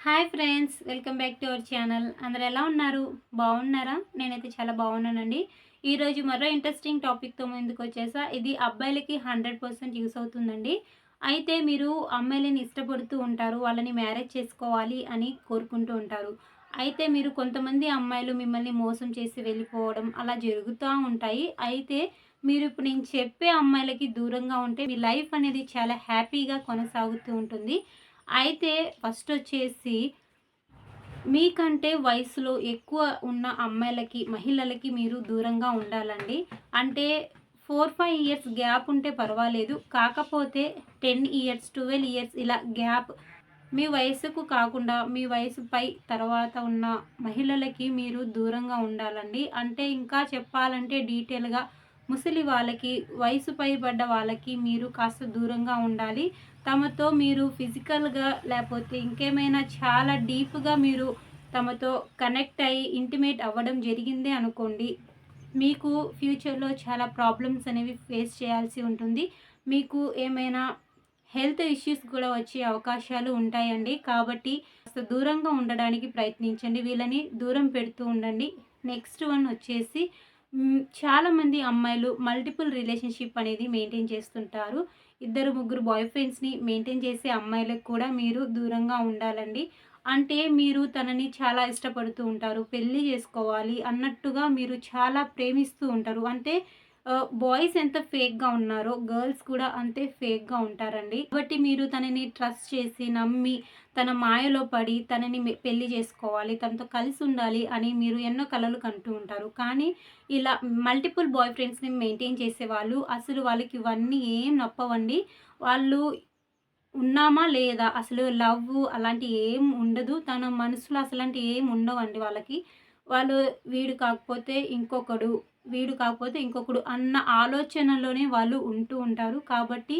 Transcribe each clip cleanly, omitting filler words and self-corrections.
Hi friends, welcome back to our channel. అందరూ ఎలా ఉన్నారు? బాగున్నారా? నేనైతే చాలా బాగున్నానండి. ఈరోజు మరో ఇంట్రెస్టింగ్ టాపిక్తో ముందుకు వచ్చేసా. ఇది అబ్బాయిలకి 100% యూస్ అవుతుందండి. అయితే మీరు అమ్మాయిలని ఇష్టపడుతూ ఉంటారు, వాళ్ళని మ్యారేజ్ చేసుకోవాలి అని కోరుకుంటూ ఉంటారు. అయితే మీరు కొంతమంది అమ్మాయిలు మిమ్మల్ని మోసం చేసి వెళ్ళిపోవడం అలా జరుగుతూ ఉంటాయి. అయితే మీరు ఇప్పుడు నేను చెప్పే అమ్మాయిలకి దూరంగా ఉంటే మీ లైఫ్ అనేది చాలా హ్యాపీగా కొనసాగుతూ ఉంటుంది. అయితే ఫస్ట్ వచ్చేసి మీకంటే వయసులో ఎక్కువ ఉన్న అమ్మాయిలకి, మహిళలకి మీరు దూరంగా ఉండాలండి. అంటే 4, 5 ఇయర్స్ గ్యాప్ ఉంటే పర్వాలేదు. కాకపోతే 10 ఇయర్స్, 12 ఇయర్స్ ఇలా గ్యాప్ మీ వయసుకు కాకుండా మీ వయసు పై తర్వాత ఉన్న మహిళలకి మీరు దూరంగా ఉండాలండి. అంటే ఇంకా చెప్పాలంటే డీటెయిల్‌గా ముసలి వాళ్ళకి, వయసు పైబడ్డ వాళ్ళకి మీరు కాస్త దూరంగా ఉండాలి. తమతో మీరు ఫిజికల్‌గా లేపోతే ఇంకేమైనా చాలా డీప్‌గా మీరు తమతో కనెక్ట్ అయ్యి ఇంటిమేట్ అవ్వడం జరిగిందే అనుకోండి, మీకు ఫ్యూచర్‌లో చాలా ప్రాబ్లమ్స్ అనేవి ఫేస్ చేయాల్సి ఉంటుంది. మీకు ఏమైనా హెల్త్ ఇష్యూస్ కూడా వచ్చే అవకాశాలు ఉంటాయండి. కాబట్టి కాస్త దూరంగా ఉండడానికి ప్రయత్నించండి. వీళ్ళని దూరం పెడుతూ ఉండండి. నెక్స్ట్ వన్ వచ్చేసి చాలామంది అమ్మాయిలు మల్టిపుల్ రిలేషన్‌షిప్ అనేది మెయింటైన్ చేస్తుంటారు. ఇద్దరు, ముగ్గురు బాయ్ ఫ్రెండ్స్‌ని మెయింటైన్ చేసే అమ్మాయిలకు కూడా మీరు దూరంగా ఉండాలండి. అంటే మీరు తనని చాలా ఇష్టపడుతూ ఉంటారు. పెళ్లి చేసుకోవాలి అన్నట్టుగా మీరు చాలా ప్రేమిస్తూ ఉంటారు. అంటే బాయ్స్ ఎంత ఫేక్‌గా ఉన్నారో గర్ల్స్ కూడా అంతే ఫేక్‌గా ఉంటారండి. కాబట్టి మీరు తనని ట్రస్ట్ చేసి, నమ్మి, తన మాయలో పడి తనని పెళ్లి చేసుకోవాలి, తనతో కలిసి ఉండాలి అని మీరు ఎన్నో కలలు కంటూ ఉంటారు. కానీ ఇలా మల్టిపుల్ బాయ్ ఫ్రెండ్స్‌ని మెయింటైన్ చేసేవాళ్ళు అసలు వాళ్ళకి ఇవన్నీ ఏం నప్పవండి. వాళ్ళు ఉన్నామా లేదా అసలు లవ్వు అలాంటి ఏం ఉండదు. తన మనసులో అసలాంటి ఏం ఉండవండి వాళ్ళకి. వాళ్ళు వీడు కాకపోతే ఇంకొకడు, వీడు కాకపోతే ఇంకొకడు అన్న ఆలోచనలోనే వాళ్ళు ఉంటూ ఉంటారు. కాబట్టి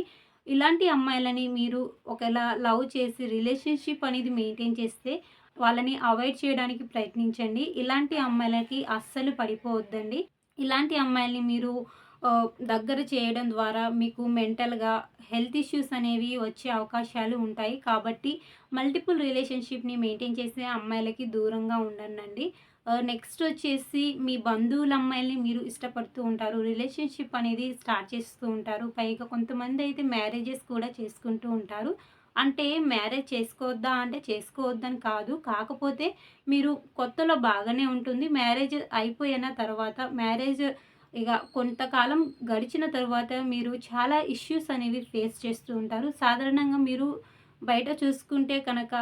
ఇలాంటి అమ్మాయిలని మీరు ఒకవేళ లవ్ చేసి రిలేషన్‌షిప్ అనేది మెయింటైన్ చేస్తే వాళ్ళని అవాయిడ్ చేయడానికి ప్రయత్నించండి. ఇలాంటి అమ్మాయిలకి అస్సలు పడిపోవద్దండి. ఇలాంటి అమ్మాయిల్ని మీరు దగ్గర చేయడం ద్వారా మీకు మెంటల్‌గా హెల్త్ ఇష్యూస్ అనేవి వచ్చే అవకాశాలు ఉంటాయి. కాబట్టి మల్టిపుల్ రిలేషన్‌షిప్‌ని మెయింటైన్ చేసే అమ్మాయిలకి దూరంగా ఉండండండి. నెక్స్ట్ వచ్చేసి మీ బంధువుల అమ్మాయిల్ని మీరు ఇష్టపడుతూ ఉంటారు. రిలేషన్‌షిప్ అనేది స్టార్ట్ చేస్తూ ఉంటారు. పైగా కొంతమందయితే మ్యారేజెస్ కూడా చేసుకుంటూ ఉంటారు. అంటే మ్యారేజ్ చేసుకోవద్దా అంటే చేసుకోవద్దని కాదు. కాకపోతే మీరు కొత్తలో బాగానే ఉంటుంది. మ్యారేజ్ అయిపోయిన తర్వాత ఇగ కొంతకాలం గడిచిన తరువాత మీరు చాలా ఇష్యూస్ అనేవి ఫేస్ చేస్తూ ఉంటారు. సాధారణంగా మీరు బయట చూసుకుంటే కనుక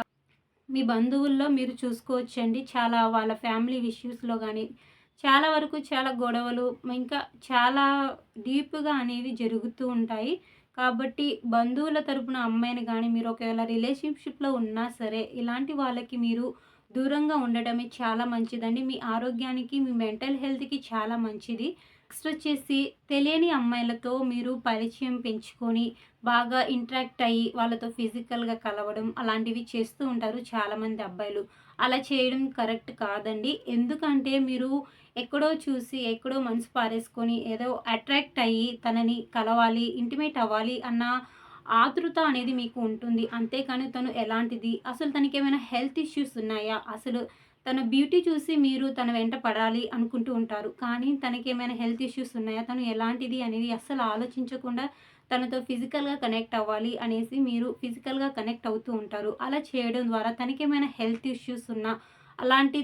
మీ బంధువుల్లో మీరు చూసుకోవచ్చండి. చాలా వాళ్ళ ఫ్యామిలీ ఇష్యూస్‌లో గానీ, చాలా వరకు చాలా గొడవలు, ఇంకా చాలా డీప్‌గా అనేవి జరుగుతూ ఉంటాయి. కాబట్టి బంధువుల తరపున అమ్మాయిని గానీ, మీరు ఒకవేళ రిలేషన్‌షిప్‌లో ఉన్నా సరే, ఇలాంటి వాళ్ళకి మీరు దూరంగా ఉండడమే చాలా మంచిదండి. మీ ఆరోగ్యానికి, మీ మెంటల్ హెల్త్‌కి చాలా మంచిది. నెక్స్ట్ వచ్చేసి తెలియని అమ్మాయిలతో మీరు పరిచయం పెంచుకొని బాగా ఇంటరాక్ట్ అయ్యి వాళ్ళతో ఫిజికల్‌గా కలవడం అలాంటివి చేస్తూ ఉంటారు చాలామంది అబ్బాయిలు. అలా చేయడం కరెక్ట్ కాదండి. ఎందుకంటే మీరు ఎక్కడో చూసి, ఎక్కడో మనసు పారేసుకొని ఏదో అట్రాక్ట్ అయ్యి తనని కలవాలి, ఇంటిమేట్ అవ్వాలి అన్న ఆతృత అనేది మీకు ఉంటుంది. అంతేకాని తను ఎలాంటిది, అసలు తనకేమైనా హెల్త్ ఇష్యూస్ ఉన్నాయా, అసలు తన బ్యూటీ చూసి మీరు తన వెంట పడాలి అనుకుంటూ ఉంటారు. కానీ తనకేమైనా హెల్త్ ఇష్యూస్ ఉన్నాయా, తను ఎలాంటిది అనేది అస్సలు ఆలోచించకుండా తనతో ఫిజికల్‌గా కనెక్ట్ అవ్వాలి అనేసి మీరు ఫిజికల్‌గా కనెక్ట్ అవుతూ ఉంటారు. అలా చేయడం ద్వారా తనకేమైనా హెల్త్ ఇష్యూస్ ఉన్నా అలాంటి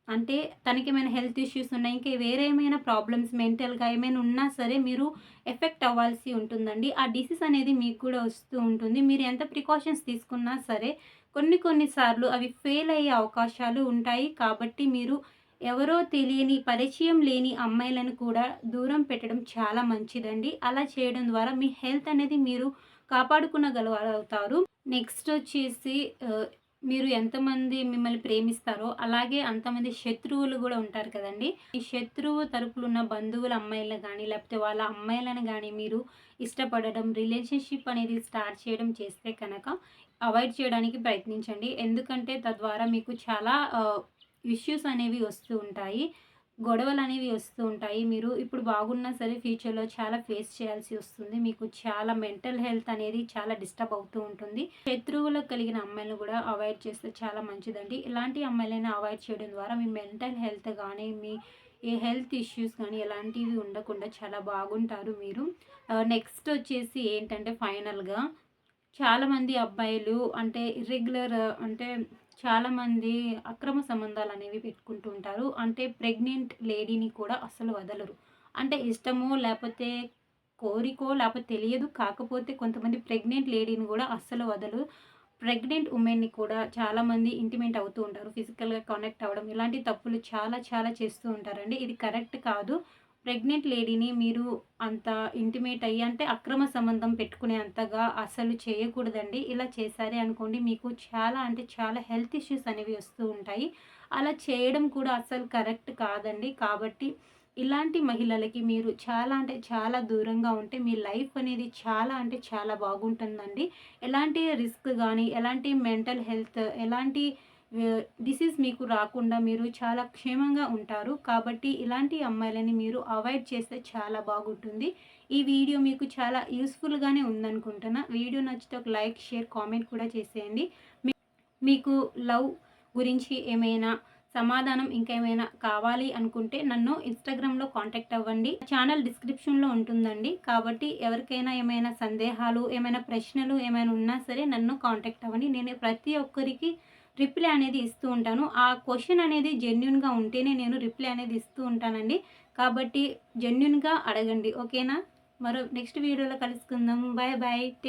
అంటే తనకేమైనా హెల్త్ ఇష్యూస్ ఉన్నాయి, ఇంకా వేరే ఏమైనా ప్రాబ్లమ్స్ మెంటల్‌గా ఏమైనా ఉన్నా సరే మీరు ఎఫెక్ట్ అవ్వాల్సి ఉంటుందండి. ఆ డిసీజ్ అనేది మీకు కూడా వస్తూ ఉంటుంది. మీరు ఎంత ప్రికాషన్స్ తీసుకున్నా సరే కొన్ని సార్లు అవి ఫెయిల్ అయ్యే అవకాశాలు ఉంటాయి. కాబట్టి మీరు ఎవరో తెలియని, పరిచయం లేని అమ్మాయిలను కూడా దూరం పెట్టడం చాలా మంచిదండి. అలా చేయడం ద్వారా మీ హెల్త్ అనేది మీరు కాపాడుకునగలుగుతారు. నెక్స్ట్ వచ్చేసి మీరు ఎంతమంది మిమ్మల్ని ప్రేమిస్తారో, అలాగే అంతమంది శత్రువులు గూడా ఉంటారు కదండీ! ఈ శత్రువు తరపున ఉన్న బంధువుల అమ్మాయిలను గానీ, లేకపోతే వాళ్ళ అమ్మాయిలను గానీ మీరు ఇష్టపడడం, రిలేషన్‌షిప్ అనేది స్టార్ట్ చేయడం చేస్తే కనుక అవాయిడ్ చేయడానికి ప్రయత్నించండి. ఎందుకంటే తద్వారా మీకు చాలా ఇష్యూస్ అనేవి వస్తూ ఉంటాయి. గొడవలనేవి వస్తూ ఉంటాయి. మీరు ఇప్పుడు బాగున్నా సరే ఫ్యూచర్‌లో చాలా ఫేస్ చేయాల్సి వస్తుంది. మీకు చాలా మెంటల్ హెల్త్ అనేది చాలా డిస్టర్బ్ అవుతూ ఉంటుంది. శత్రువులకు కలిగిన అమ్మాయిలను కూడా అవాయిడ్ చేస్తే చాలా మంచిదండి. ఇలాంటి అమ్మాయిలని అవాయిడ్ చేయడం ద్వారా మీ మెంటల్ హెల్త్ గానీ, మీ ఏ హెల్త్ ఇష్యూస్ కానీ ఎలాంటివి ఉండకుండా చాలా బాగుంటారు మీరు. నెక్స్ట్ వచ్చేసి ఏంటంటే ఫైనల్‌గా చాలామంది అబ్బాయిలు అంటే ఇర్రెగ్యులర్ అంటే చాలామంది అక్రమ సంబంధాలనేవి పెట్టుకుంటూ ఉంటారు. అంటే ప్రెగ్నెంట్ లేడీని కూడా అస్సలు వదలరు. అంటే ఇష్టమో లేపోతే కోరికో లేపోతే తెలియదు. కాకపోతే కొంతమంది ప్రెగ్నెంట్ లేడీని గూడా అస్సలు వదలరు. ప్రెగ్నెంట్ ఉమెన్‌ని కూడా చాలామంది ఇంటిమేట్ అవుతూ ఉంటారు. ఫిజికల్‌గా కనెక్ట్ అవ్వడం ఇలాంటి తప్పులు చాలా చాలా చేస్తూ ఉంటారండి. ఇది కరెక్ట్ కాదు. ప్రెగ్నెంట్ లేడీని మీరు అంత ఇంటిమేట్ అయ్యి అంటే అక్రమ సంబంధం పెట్టుకునే అంతగా అసలు చేయకూడదండి. ఇలా చేశారే అనుకోండి మీకు చాలా అంటే చాలా హెల్త్ ఇష్యూస్ అనేవి వస్తూ ఉంటాయి. అలా చేయడం కూడా అస్సలు కరెక్ట్ కాదండి. కాబట్టి ఇలాంటి మహిళలకి మీరు చాలా అంటే చాలా దూరంగా ఉంటే మీ లైఫ్ అనేది చాలా అంటే చాలా బాగుంటుందండి. ఎలాంటి రిస్క్ గానీ, ఎలాంటి మెంటల్ హెల్త్, ఎలాంటి డిసీజ్ మీకు రాకుండా మీరు చాలా క్షేమంగా ఉంటారు. కాబట్టి ఇలాంటి అమ్మాయిలని మీరు అవాయిడ్ చేస్తే చాలా బాగుంటుంది. ఈ వీడియో మీకు చాలా యూజ్‌ఫుల్‌గానే ఉందనుకుంటున్నా. వీడియో నచ్చితే ఒక లైక్, షేర్, కామెంట్ కూడా చేసేయండి. మీ మీకు లవ్ గురించి ఏమైనా సమాధానం ఇంకేమైనా కావాలి అనుకుంటే నన్ను ఇన్‌స్టాగ్రామ్‌లో కాంటాక్ట్ అవ్వండి. ఛానల్ డిస్క్రిప్షన్‌లో ఉంటుందండి. కాబట్టి ఎవరికైనా ఏమైనా సందేహాలు, ఏమైనా ప్రశ్నలు ఏమైనా ఉన్నా సరే నన్ను కాంటాక్ట్ అవ్వండి. నేను ప్రతి ఒక్కరికి రిప్లై అనేది ఇస్తూ ఉంటాను. ఆ క్వెషన్ అనేది జెన్యూన్‌గా ఉంటేనే నేను రిప్లై అనేది ఇస్తూ ఉంటానండి. కాబట్టి జెన్యూన్‌గా అడగండి. ఓకేనా? మరో నెక్స్ట్ వీడియోలో కలుసుకుందాం. Bye bye.